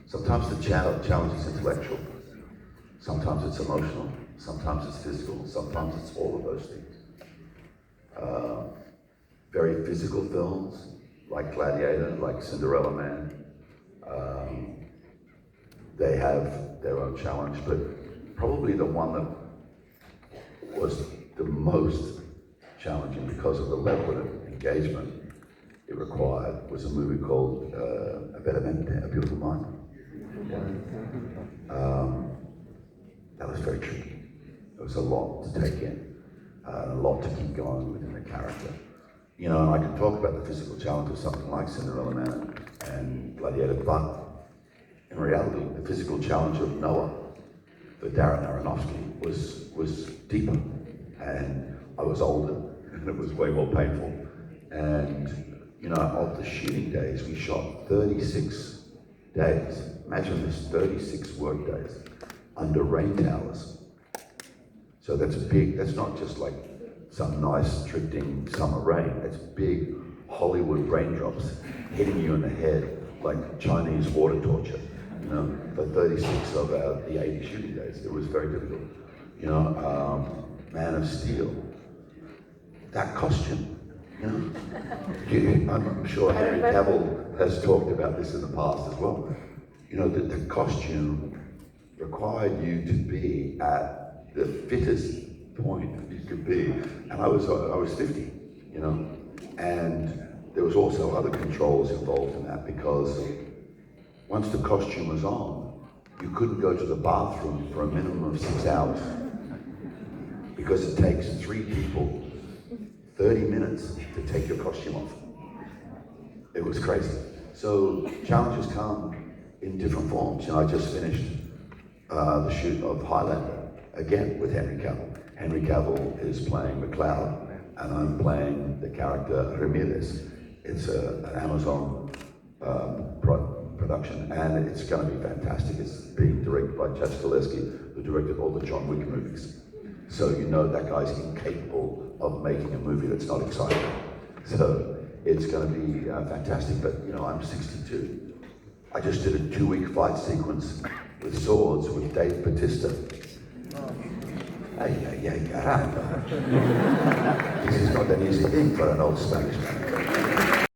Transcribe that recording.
sometimes the challenge is intellectual, sometimes it's emotional, sometimes it's physical, sometimes it's all of those things. Very physical films, like Gladiator, like Cinderella Man, they have their own challenge, but probably the one that was the most challenging because of the level of engagement it required was a movie called A Beautiful Mind. That was very tricky. It was a lot to take in, a lot to keep going within the character. You know, and I can talk about the physical challenge of something like Cinderella Man and Gladiator, but in reality, the physical challenge of Noah for Darren Aronofsky was deeper, and I was older, and it was way more painful. And you know, of the shooting days, we shot 36 days. Imagine this, 36 work days under rain towers. So that's big. That's not just like some nice drifting summer rain. It's big Hollywood raindrops hitting you in the head like Chinese water torture. You know, for 36 of the 80 shooting days, it was very difficult. You know, Man of Steel, that costume. You know, I'm sure Henry Cavill has talked about this in the past as well. You know, the costume required you to be at the fittest point you could be, and I was 50, you know, and there was also other controls involved in that because once the costume was on, you couldn't go to the bathroom for a minimum of 6 hours because it takes 3 people 30 minutes to take your costume off. It was crazy. So challenges come in different forms. You know, I just finished the shoot of Highlander, again with Henry Cavill. Henry Cavill is playing McLeod, and I'm playing the character Ramirez. It's an Amazon production, and it's going to be fantastic. It's being directed by Chad Stahelski, who directed all the John Wick movies. So you know that guy's incapable of making a movie that's not exciting. So it's going to be fantastic, but you know, I'm 62. I just did a 2-week fight sequence with swords with Dave Bautista. Ay, caramba. This is not an easy thing for an old Spanish man.